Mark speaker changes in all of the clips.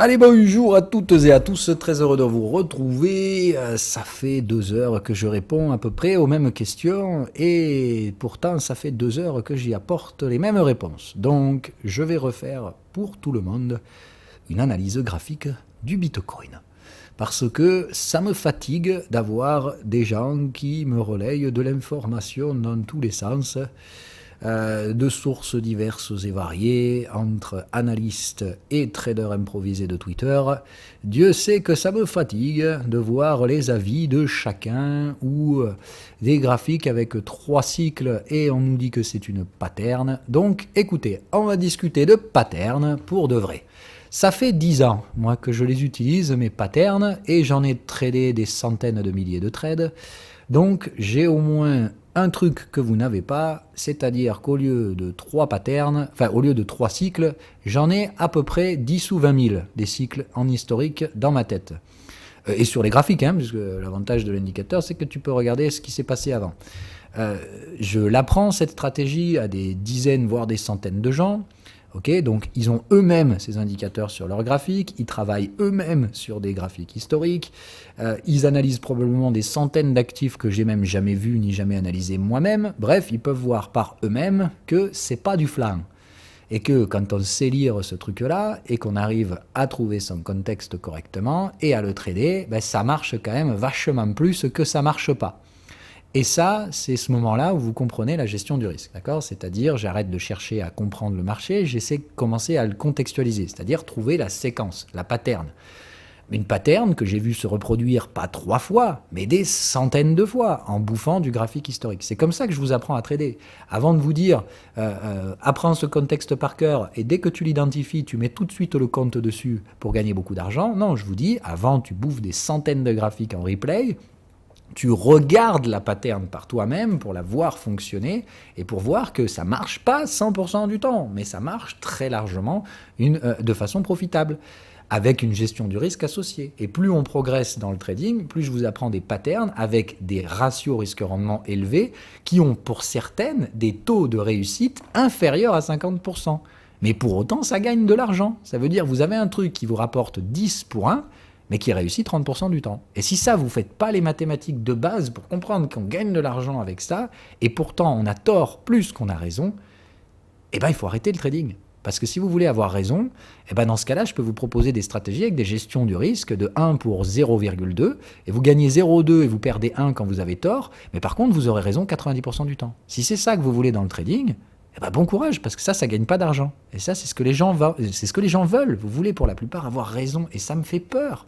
Speaker 1: Allez, bonjour à toutes et à tous, très heureux de vous retrouver. Ça fait 2 heures que je réponds à peu près aux mêmes questions et pourtant ça fait 2 heures que j'y apporte les mêmes réponses. Donc je vais refaire pour tout le monde une analyse graphique du Bitcoin. Parce que ça me fatigue d'avoir des gens qui me relayent de l'information dans tous les sens, de sources diverses et variées, entre analystes et traders improvisés de Twitter. Dieu sait que ça me fatigue de voir les avis de chacun ou des graphiques avec 3 cycles et on nous dit que c'est une pattern. Donc écoutez, on va discuter de pattern pour de vrai. Ça fait 10 ans, moi, que je les utilise, mes patterns, et j'en ai tradé des centaines de milliers de trades. Donc j'ai au moins un truc que vous n'avez pas, c'est-à-dire qu'au lieu de 3 patterns, enfin au lieu de 3 cycles, j'en ai à peu près 10 ou 20 000 des cycles en historique dans ma tête. Et sur les graphiques, puisque l'avantage de l'indicateur, c'est que tu peux regarder ce qui s'est passé avant. Je l'apprends, cette stratégie, à des dizaines, voire des centaines de gens. Okay, donc ils ont eux-mêmes ces indicateurs sur leurs graphiques, ils travaillent eux-mêmes sur des graphiques historiques, ils analysent probablement des centaines d'actifs que j'ai même jamais vus ni jamais analysés moi-même. Bref, ils peuvent voir par eux-mêmes que c'est pas du flan. Et que quand on sait lire ce truc-là et qu'on arrive à trouver son contexte correctement et à le trader, ben ça marche quand même vachement plus que ça marche pas. Et ça, c'est ce moment-là où vous comprenez la gestion du risque, d'accord ? C'est-à-dire, j'arrête de chercher à comprendre le marché, j'essaie de commencer à le contextualiser, c'est-à-dire trouver la séquence, la pattern. Une pattern que j'ai vu se reproduire pas 3 fois, mais des centaines de fois, en bouffant du graphique historique. C'est comme ça que je vous apprends à trader. Avant de vous dire, apprends ce contexte par cœur, et dès que tu l'identifies, tu mets tout de suite le compte dessus pour gagner beaucoup d'argent. Non, je vous dis, avant, tu bouffes des centaines de graphiques en replay, tu regardes la pattern par toi-même pour la voir fonctionner et pour voir que ça marche pas 100% du temps, mais ça marche très largement de façon profitable, avec une gestion du risque associée. Et plus on progresse dans le trading, plus je vous apprends des patterns avec des ratios risque-rendement élevés qui ont pour certaines des taux de réussite inférieurs à 50%. Mais pour autant, ça gagne de l'argent. Ça veut dire que vous avez un truc qui vous rapporte 10 pour 1, mais qui réussit 30% du temps. Et si ça, vous ne faites pas les mathématiques de base pour comprendre qu'on gagne de l'argent avec ça, et pourtant on a tort plus qu'on a raison, eh ben il faut arrêter le trading. Parce que si vous voulez avoir raison, eh ben dans ce cas-là, je peux vous proposer des stratégies avec des gestions du risque de 1 pour 0,2, et vous gagnez 0,2 et vous perdez 1 quand vous avez tort, mais par contre, vous aurez raison 90% du temps. Si c'est ça que vous voulez dans le trading, eh ben bon courage, parce que ça gagne pas d'argent. Et ça, c'est ce que les gens veulent. Vous voulez pour la plupart avoir raison, et ça me fait peur.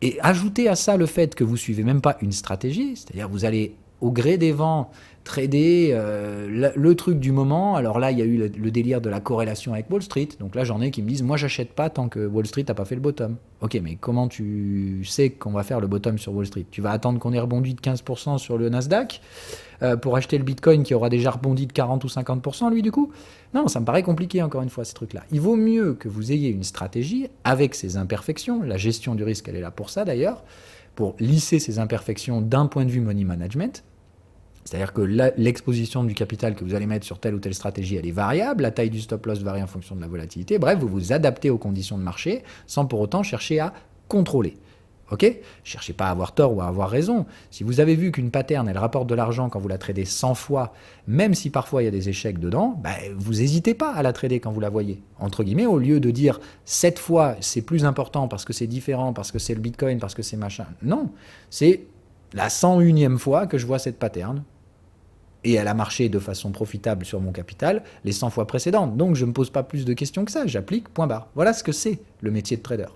Speaker 1: Et ajoutez à ça le fait que vous suivez même pas une stratégie, c'est-à-dire vous allez au gré des vents trader le truc du moment. Alors là, il y a eu le délire de la corrélation avec Wall Street. Donc là, j'en ai qui me disent, moi, j'achète pas tant que Wall Street n'a pas fait le bottom. Ok, mais comment tu sais qu'on va faire le bottom sur Wall Street ? Tu vas attendre qu'on ait rebondi de 15% sur le Nasdaq pour acheter le Bitcoin qui aura déjà rebondi de 40 ou 50%, lui, du coup ? Non, ça me paraît compliqué, encore une fois, ces trucs-là. Il vaut mieux que vous ayez une stratégie avec ses imperfections. La gestion du risque, elle est là pour ça, d'ailleurs, pour lisser ces imperfections d'un point de vue money management. C'est-à-dire que l'exposition du capital que vous allez mettre sur telle ou telle stratégie, elle est variable, la taille du stop-loss varie en fonction de la volatilité. Bref, vous vous adaptez aux conditions de marché sans pour autant chercher à contrôler. Ok ? Cherchez pas à avoir tort ou à avoir raison. Si vous avez vu qu'une pattern, elle rapporte de l'argent quand vous la tradez 100 fois, même si parfois il y a des échecs dedans, vous n'hésitez pas à la trader quand vous la voyez. Entre guillemets, au lieu de dire 7 fois c'est plus important parce que c'est différent, parce que c'est le Bitcoin, parce que c'est machin. Non, c'est la 101e fois que je vois cette pattern. Et elle a marché de façon profitable sur mon capital les 100 fois précédentes. Donc je ne me pose pas plus de questions que ça, j'applique, point barre. Voilà ce que c'est le métier de trader.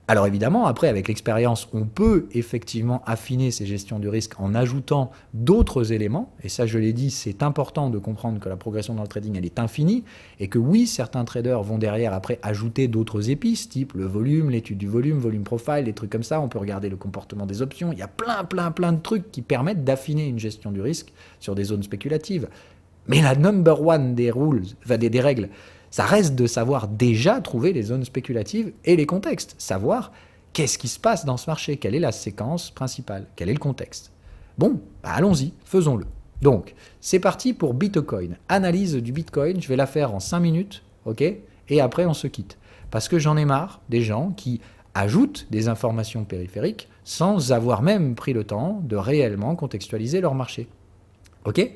Speaker 1: Alors évidemment, après, avec l'expérience, on peut effectivement affiner ces gestions du risque en ajoutant d'autres éléments. Et ça, je l'ai dit, c'est important de comprendre que la progression dans le trading, elle est infinie. Et que oui, certains traders vont derrière, après, ajouter d'autres épices, type le volume, l'étude du volume, volume profile, des trucs comme ça. On peut regarder le comportement des options. Il y a plein de trucs qui permettent d'affiner une gestion du risque sur des zones spéculatives. Mais la number one des rules, enfin des règles, ça reste de savoir déjà trouver les zones spéculatives et les contextes. Savoir qu'est-ce qui se passe dans ce marché, quelle est la séquence principale, quel est le contexte. Bon, allons-y, faisons-le. Donc, c'est parti pour Bitcoin. Analyse du Bitcoin, je vais la faire en 5 minutes, ok ? Et après, on se quitte. Parce que j'en ai marre des gens qui ajoutent des informations périphériques sans avoir même pris le temps de réellement contextualiser leur marché. Ok ?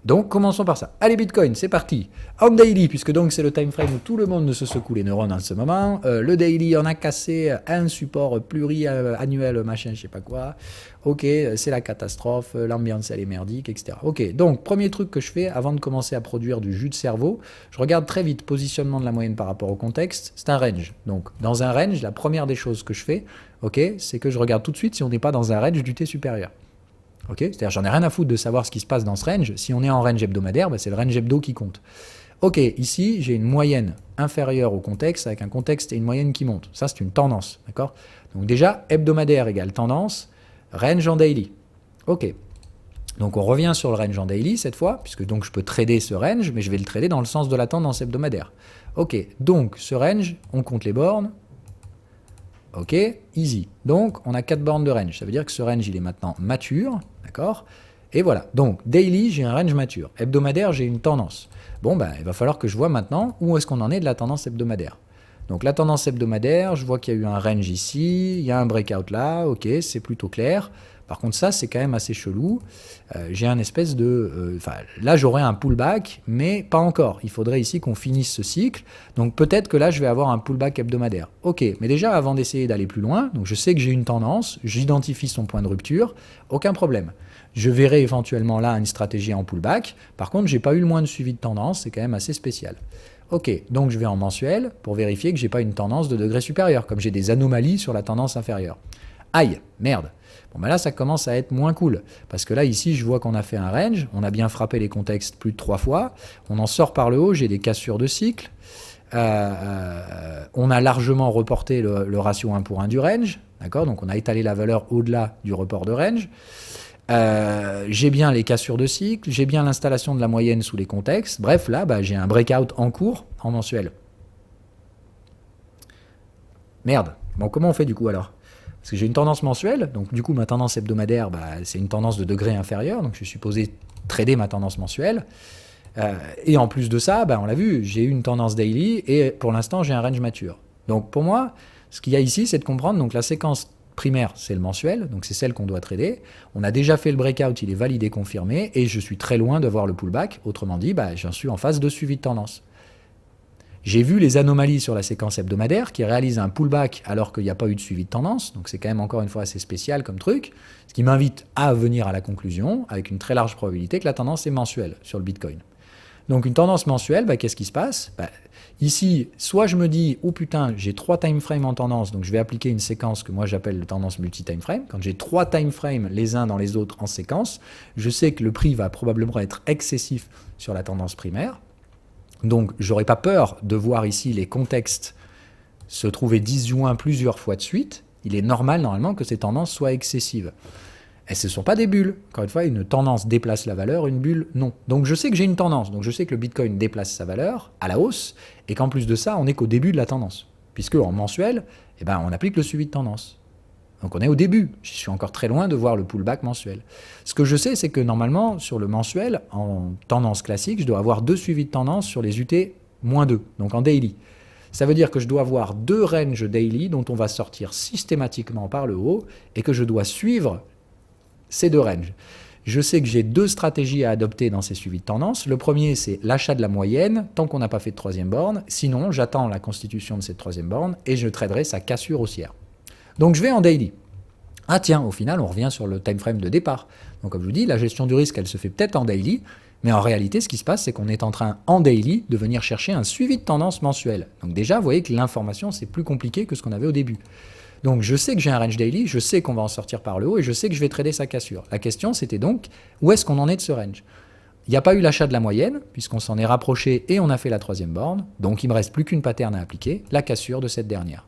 Speaker 1: Donc commençons par ça. Allez Bitcoin, c'est parti. On daily, puisque donc c'est le time frame où tout le monde se secoue les neurones en ce moment. Le daily, on a cassé un support pluriannuel, machin, je sais pas quoi. Ok, c'est la catastrophe, l'ambiance elle est merdique, etc. Ok, donc premier truc que je fais avant de commencer à produire du jus de cerveau, je regarde très vite positionnement de la moyenne par rapport au contexte. C'est un range. Donc dans un range, la première des choses que je fais, ok, c'est que je regarde tout de suite si on n'est pas dans un range du T supérieur. Okay, c'est-à-dire j'en ai rien à foutre de savoir ce qui se passe dans ce range. Si on est en range hebdomadaire, c'est le range hebdo qui compte. Ok, ici j'ai une moyenne inférieure au contexte avec un contexte et une moyenne qui monte. Ça c'est une tendance, d'accord ? Donc déjà, hebdomadaire égale tendance, range en daily. Ok, donc on revient sur le range en daily cette fois, puisque donc je peux trader ce range, mais je vais le trader dans le sens de la tendance hebdomadaire. Ok, donc ce range, on compte les bornes. Ok, easy. Donc, on a 4 bornes de range. Ça veut dire que ce range, il est maintenant mature. D'accord ? Et voilà. Donc, daily, j'ai un range mature. Hebdomadaire, j'ai une tendance. Bon, ben, il va falloir que je vois maintenant où est-ce qu'on en est de la tendance hebdomadaire. Donc, la tendance hebdomadaire, je vois qu'il y a eu un range ici. Il y a un breakout là. Ok, c'est plutôt clair. Par contre, ça, c'est quand même assez chelou. J'ai un espèce de... là, j'aurais un pullback, mais pas encore. Il faudrait ici qu'on finisse ce cycle. Donc, peut-être que là, je vais avoir un pullback hebdomadaire. Ok, mais déjà, avant d'essayer d'aller plus loin, donc je sais que j'ai une tendance, j'identifie son point de rupture, aucun problème. Je verrai éventuellement là une stratégie en pullback. Par contre, je n'ai pas eu le moins de suivi de tendance. C'est quand même assez spécial. Ok, donc je vais en mensuel pour vérifier que je n'ai pas une tendance de degré supérieur, comme j'ai des anomalies sur la tendance inférieure. Aïe, merde. Bon, ben là, ça commence à être moins cool. Parce que là, ici, je vois qu'on a fait un range. On a bien frappé les contextes plus de 3 fois. On en sort par le haut. J'ai des cassures de cycle. On a largement reporté le ratio 1 pour 1 du range. D'accord ? Donc, on a étalé la valeur au-delà du report de range. J'ai bien les cassures de cycle. J'ai bien l'installation de la moyenne sous les contextes. Bref, là, j'ai un breakout en cours en mensuel. Merde. Bon, comment on fait du coup alors ? Parce que j'ai une tendance mensuelle, donc du coup ma tendance hebdomadaire, c'est une tendance de degré inférieur, donc je suis supposé trader ma tendance mensuelle. Et en plus de ça, on l'a vu, j'ai une tendance daily et pour l'instant j'ai un range mature. Donc pour moi, ce qu'il y a ici, c'est de comprendre, donc la séquence primaire, c'est le mensuel, donc c'est celle qu'on doit trader. On a déjà fait le breakout, il est validé, confirmé, et je suis très loin de voir le pullback. Autrement dit, j'en suis en phase de suivi de tendance. J'ai vu les anomalies sur la séquence hebdomadaire qui réalisent un pullback alors qu'il n'y a pas eu de suivi de tendance. Donc c'est quand même encore une fois assez spécial comme truc. Ce qui m'invite à venir à la conclusion avec une très large probabilité que la tendance est mensuelle sur le Bitcoin. Donc une tendance mensuelle, qu'est-ce qui se passe ? Ici, soit je me dis, oh putain, j'ai 3 time frames en tendance, donc je vais appliquer une séquence que moi j'appelle la tendance multi-time frame. Quand j'ai 3 time frames les uns dans les autres en séquence, je sais que le prix va probablement être excessif sur la tendance primaire. Donc, j'aurais pas peur de voir ici les contextes se trouver disjoints plusieurs fois de suite. Il est normal, normalement, que ces tendances soient excessives. Et ce ne sont pas des bulles. Encore une fois, une tendance déplace la valeur, une bulle, non. Donc, je sais que j'ai une tendance. Donc, je sais que le Bitcoin déplace sa valeur à la hausse et qu'en plus de ça, on n'est qu'au début de la tendance. Puisque en mensuel, on applique le suivi de tendance. Donc on est au début, je suis encore très loin de voir le pullback mensuel. Ce que je sais, c'est que normalement, sur le mensuel, en tendance classique, je dois avoir 2 suivis de tendance sur les UT-2, donc en daily. Ça veut dire que je dois avoir 2 ranges daily dont on va sortir systématiquement par le haut et que je dois suivre ces 2 ranges. Je sais que j'ai 2 stratégies à adopter dans ces suivis de tendance. Le premier, c'est l'achat de la moyenne tant qu'on n'a pas fait de 3e borne. Sinon, j'attends la constitution de cette 3e borne et je traderai sa cassure haussière. Donc je vais en daily. Ah tiens, au final, on revient sur le time frame de départ. Donc comme je vous dis, la gestion du risque, elle se fait peut-être en daily, mais en réalité, ce qui se passe, c'est qu'on est en train, en daily, de venir chercher un suivi de tendance mensuel. Donc déjà, vous voyez que l'information, c'est plus compliqué que ce qu'on avait au début. Donc je sais que j'ai un range daily, je sais qu'on va en sortir par le haut, et je sais que je vais trader sa cassure. La question, c'était donc, où est-ce qu'on en est de ce range ? Il n'y a pas eu l'achat de la moyenne, puisqu'on s'en est rapproché et on a fait la 3e borne, donc il ne me reste plus qu'une pattern à appliquer, la cassure de cette dernière.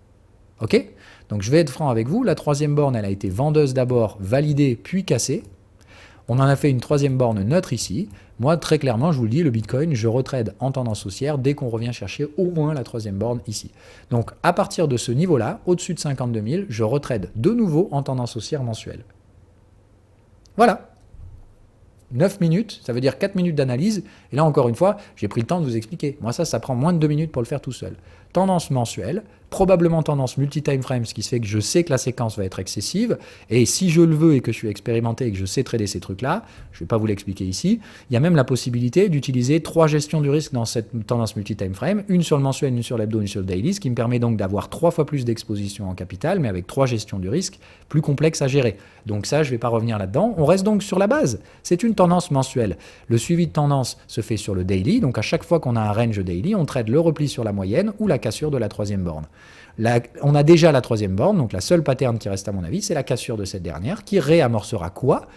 Speaker 1: Ok ? Donc je vais être franc avec vous, la 3e borne, elle a été vendeuse d'abord, validée, puis cassée. On en a fait une 3e borne neutre ici. Moi, très clairement, je vous le dis, le Bitcoin, je retrade en tendance haussière dès qu'on revient chercher au moins la 3e borne ici. Donc à partir de ce niveau-là, au-dessus de 52 000, je retrade de nouveau en tendance haussière mensuelle. Voilà. 9 minutes, ça veut dire 4 minutes d'analyse. Et là, encore une fois, j'ai pris le temps de vous expliquer. Moi, ça prend moins de 2 minutes pour le faire tout seul. tendance mensuelle, probablement tendance multi-time frame, ce qui fait que je sais que la séquence va être excessive, et si je le veux et que je suis expérimenté et que je sais trader ces trucs-là, je ne vais pas vous l'expliquer ici, il y a même la possibilité d'utiliser 3 gestions du risque dans cette tendance multi-time frame, une sur le mensuel, une sur l'hebdo, une sur le daily, ce qui me permet donc d'avoir 3 fois plus d'exposition en capital, mais avec 3 gestions du risque plus complexes à gérer. Donc ça, je ne vais pas revenir là-dedans. On reste donc sur la base. C'est une tendance mensuelle. Le suivi de tendance se fait sur le daily, donc à chaque fois qu'on a un range daily, on trade le repli sur la moyenne ou la cassure de la troisième borne. On a déjà la troisième borne, donc la seule pattern qui reste à mon avis, c'est la cassure de cette dernière qui réamorcera quoi ?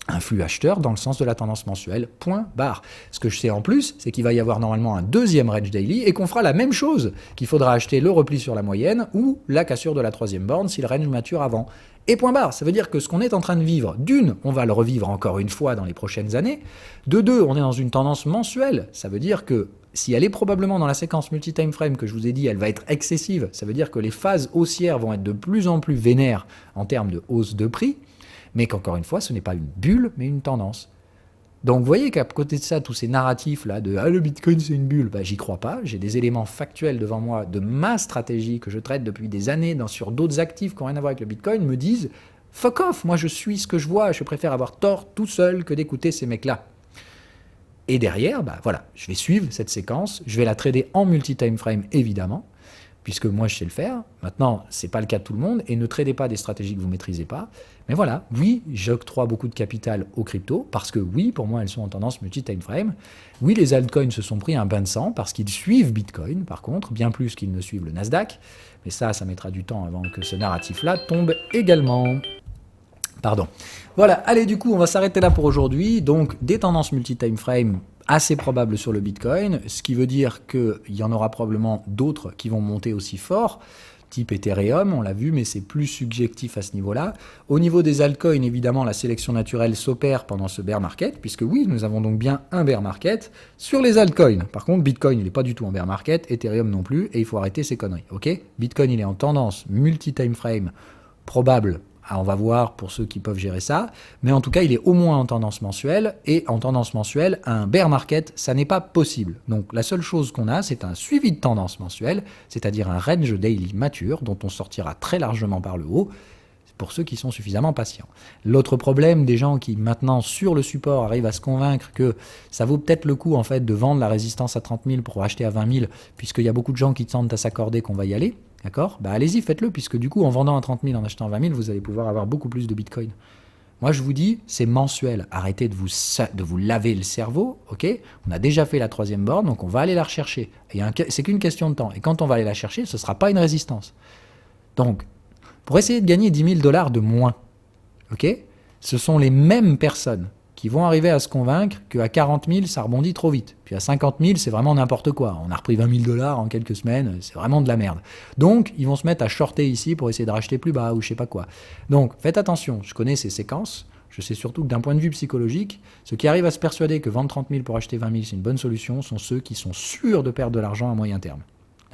Speaker 1: Un flux acheteur dans le sens de la tendance mensuelle, point barre. Ce que je sais en plus, c'est qu'il va y avoir normalement un deuxième range daily et qu'on fera la même chose, qu'il faudra acheter le repli sur la moyenne ou la cassure de la troisième borne si le range mature avant. Et point barre, ça veut dire que ce qu'on est en train de vivre, d'une, on va le revivre encore une fois dans les prochaines années, de deux, on est dans une tendance mensuelle, ça veut dire que si elle est probablement dans la séquence multi-time frame que je vous ai dit, elle va être excessive, ça veut dire que les phases haussières vont être de plus en plus vénères en termes de hausse de prix, mais qu'encore une fois, ce n'est pas une bulle, mais une tendance. Donc vous voyez qu'à côté de ça, tous ces narratifs-là de « Ah, le Bitcoin, c'est une bulle », j'y crois pas. J'ai des éléments factuels devant moi de ma stratégie que je traite depuis des années sur d'autres actifs qui n'ont rien à voir avec le Bitcoin, me disent « Fuck off, moi je suis ce que je vois, je préfère avoir tort tout seul que d'écouter ces mecs-là ». Et derrière, voilà, je vais suivre cette séquence, je vais la trader en multi-time frame évidemment, puisque moi je sais le faire. Maintenant, ce n'est pas le cas de tout le monde, et ne tradez pas des stratégies que vous ne maîtrisez pas. Mais voilà, oui, j'octroie beaucoup de capital aux cryptos, parce que oui, pour moi, elles sont en tendance multi-time frame. Oui, les altcoins se sont pris un bain de sang, parce qu'ils suivent Bitcoin, par contre, bien plus qu'ils ne suivent le Nasdaq. Mais ça mettra du temps avant que ce narratif-là tombe également. Pardon. Voilà, allez, du coup, on va s'arrêter là pour aujourd'hui. Donc, des tendances multi-time frame assez probables sur le Bitcoin, ce qui veut dire qu'il y en aura probablement d'autres qui vont monter aussi fort, type Ethereum, on l'a vu, mais c'est plus subjectif à ce niveau-là. Au niveau des altcoins, évidemment, la sélection naturelle s'opère pendant ce bear market, puisque oui, nous avons donc bien un bear market sur les altcoins. Par contre, Bitcoin, il n'est pas du tout en bear market, Ethereum non plus, et il faut arrêter ces conneries, ok ? Bitcoin, il est en tendance multi-time frame probable. On va voir pour ceux qui peuvent gérer ça, mais en tout cas, il est au moins en tendance mensuelle, et en tendance mensuelle, un bear market, ça n'est pas possible. Donc la seule chose qu'on a, c'est un suivi de tendance mensuelle, c'est-à-dire un range daily mature, dont on sortira très largement par le haut, pour ceux qui sont suffisamment patients. L'autre problème des gens qui maintenant sur le support arrivent à se convaincre que ça vaut peut-être le coup en fait de vendre la résistance à 30 000 pour acheter à 20 000, puisqu'il y a beaucoup de gens qui tentent à s'accorder qu'on va y aller, d'accord ? Allez-y, faites-le, puisque du coup en vendant à 30 000, en achetant à 20 000, vous allez pouvoir avoir beaucoup plus de Bitcoin. Moi je vous dis, c'est mensuel, arrêtez de vous laver le cerveau, ok ? On a déjà fait la troisième borne, donc on va aller la rechercher. C'est qu'une question de temps, et quand on va aller la chercher, ce ne sera pas une résistance. Donc, pour essayer de gagner 10 000 $ de moins, ok, ce sont les mêmes personnes qui vont arriver à se convaincre qu'à 40 000, ça rebondit trop vite. Puis à 50 000, c'est vraiment n'importe quoi. On a repris 20 000 $ en quelques semaines, c'est vraiment de la merde. Donc, ils vont se mettre à shorter ici pour essayer de racheter plus bas ou je sais pas quoi. Donc, faites attention, je connais ces séquences. Je sais surtout que d'un point de vue psychologique, ceux qui arrivent à se persuader que vendre 30 000 pour acheter 20 000, c'est une bonne solution, sont ceux qui sont sûrs de perdre de l'argent à moyen terme.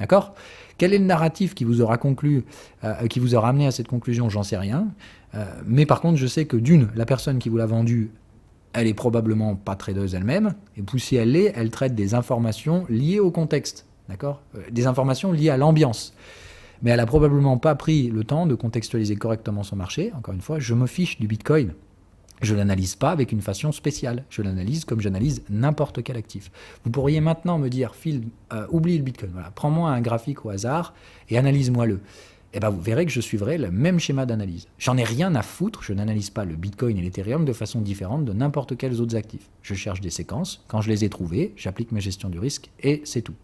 Speaker 1: D'accord ? Quel est le narratif qui vous aura qui vous aura amené à cette conclusion ? J'en sais rien. Mais par contre, je sais que d'une, la personne qui vous l'a vendu, elle est probablement pas tradeuse elle-même. Et puis si elle l'est, elle traite des informations liées au contexte. D'accord ? Des informations liées à l'ambiance. Mais elle a probablement pas pris le temps de contextualiser correctement son marché. Encore une fois, je me fiche du Bitcoin. Je ne l'analyse pas avec une façon spéciale. Je l'analyse comme j'analyse n'importe quel actif. Vous pourriez maintenant me dire, Phil, oublie le Bitcoin. Voilà, prends-moi un graphique au hasard et analyse-moi-le. Et vous verrez que je suivrai le même schéma d'analyse. J'en ai rien à foutre, je n'analyse pas le Bitcoin et l'Ethereum de façon différente de n'importe quels autres actifs. Je cherche des séquences, quand je les ai trouvées, j'applique ma gestion du risque et c'est tout.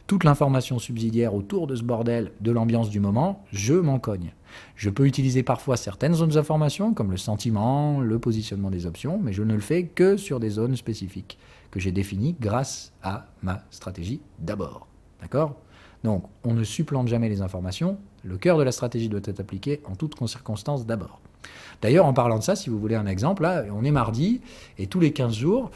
Speaker 1: Toute l'information subsidiaire autour de ce bordel, de l'ambiance du moment, je m'en cogne. Je peux utiliser parfois certaines autres informations, comme le sentiment, le positionnement des options, mais je ne le fais que sur des zones spécifiques, que j'ai définies grâce à ma stratégie d'abord. D'accord ? Donc, on ne supplante jamais les informations. Le cœur de la stratégie doit être appliqué en toutes circonstances d'abord. D'ailleurs, en parlant de ça, si vous voulez un exemple, là, on est mardi, et tous les 15 jours,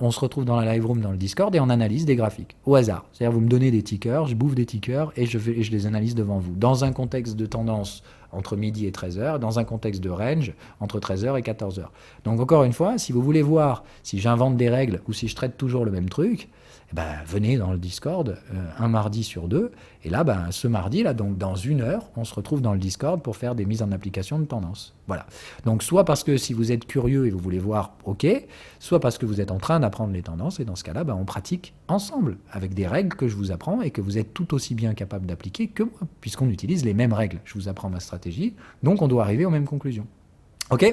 Speaker 1: on se retrouve dans la live room, dans le Discord, et on analyse des graphiques, au hasard. C'est-à-dire, vous me donnez des tickers, je bouffe des tickers, et je les analyse devant vous, dans un contexte de tendance entre midi et 13h, dans un contexte de range entre 13h et 14h. Donc, encore une fois, si vous voulez voir si j'invente des règles, ou si je traite toujours le même truc, venez dans le Discord un mardi sur 2. Et là, ce mardi, là, donc dans 1 heure, on se retrouve dans le Discord pour faire des mises en application de tendance. Voilà. Donc soit parce que si vous êtes curieux et vous voulez voir, ok, soit parce que vous êtes en train d'apprendre les tendances, et dans ce cas-là, on pratique ensemble, avec des règles que je vous apprends et que vous êtes tout aussi bien capable d'appliquer que moi, puisqu'on utilise les mêmes règles. Je vous apprends ma stratégie, donc on doit arriver aux mêmes conclusions. Ok ?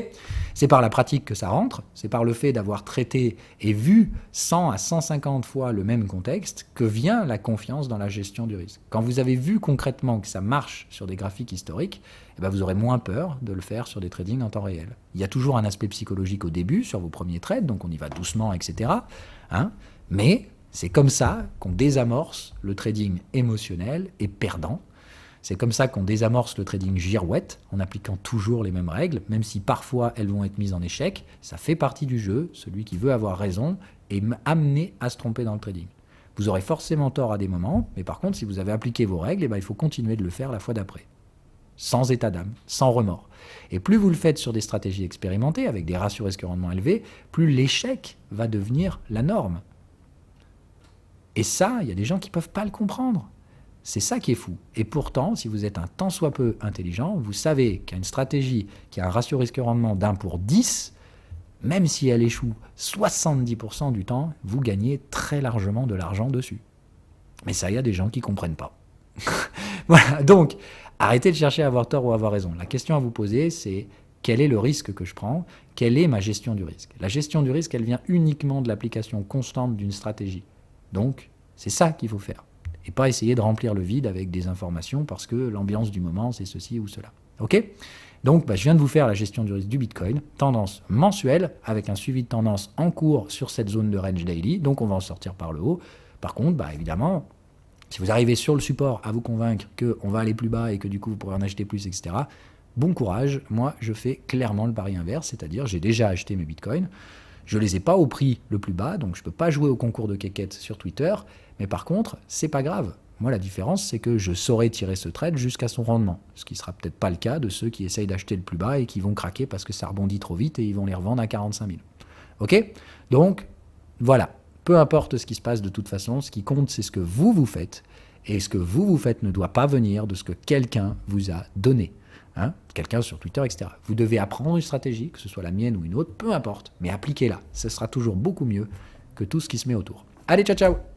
Speaker 1: C'est par la pratique que ça rentre, c'est par le fait d'avoir traité et vu 100 à 150 fois le même contexte que vient la confiance dans la gestion du risque. Quand vous avez vu concrètement que ça marche sur des graphiques historiques, vous aurez moins peur de le faire sur des tradings en temps réel. Il y a toujours un aspect psychologique au début sur vos premiers trades, donc on y va doucement, etc. Mais c'est comme ça qu'on désamorce le trading émotionnel et perdant. C'est comme ça qu'on désamorce le trading girouette, en appliquant toujours les mêmes règles, même si parfois elles vont être mises en échec. Ça fait partie du jeu. Celui qui veut avoir raison est amené à se tromper dans le trading. Vous aurez forcément tort à des moments, mais par contre, si vous avez appliqué vos règles, il faut continuer de le faire la fois d'après. Sans état d'âme, sans remords. Et plus vous le faites sur des stratégies expérimentées, avec des ratios risque-rendement élevés, plus l'échec va devenir la norme. Et ça, il y a des gens qui ne peuvent pas le comprendre. C'est ça qui est fou. Et pourtant, si vous êtes un tant soit peu intelligent, vous savez qu'il y a une stratégie qui a un ratio risque-rendement d'1 pour 10, même si elle échoue 70% du temps, vous gagnez très largement de l'argent dessus. Mais ça, il y a des gens qui ne comprennent pas. Voilà, donc, arrêtez de chercher à avoir tort ou à avoir raison. La question à vous poser, c'est quel est le risque que je prends ? Quelle est ma gestion du risque ? La gestion du risque, elle vient uniquement de l'application constante d'une stratégie. Donc, c'est ça qu'il faut faire. Et pas essayer de remplir le vide avec des informations parce que l'ambiance du moment, c'est ceci ou cela. Ok ? Donc, je viens de vous faire la gestion du risque du Bitcoin, tendance mensuelle, avec un suivi de tendance en cours sur cette zone de range daily, donc on va en sortir par le haut. Par contre, évidemment, si vous arrivez sur le support à vous convaincre qu'on va aller plus bas et que du coup vous pourrez en acheter plus, etc., bon courage. Moi, je fais clairement le pari inverse, c'est-à-dire j'ai déjà acheté mes Bitcoins, je ne les ai pas au prix le plus bas, donc je ne peux pas jouer au concours de quéquette sur Twitter, mais par contre, c'est pas grave. Moi, la différence, c'est que je saurais tirer ce trade jusqu'à son rendement, ce qui ne sera peut-être pas le cas de ceux qui essayent d'acheter le plus bas et qui vont craquer parce que ça rebondit trop vite et ils vont les revendre à 45 000. Ok ? Donc, voilà. Peu importe ce qui se passe de toute façon, ce qui compte, c'est ce que vous faites, et ce que vous faites ne doit pas venir de ce que quelqu'un vous a donné. Quelqu'un sur Twitter, etc. Vous devez apprendre une stratégie, que ce soit la mienne ou une autre, peu importe, mais appliquez-la. Ce sera toujours beaucoup mieux que tout ce qui se met autour. Allez, ciao, ciao!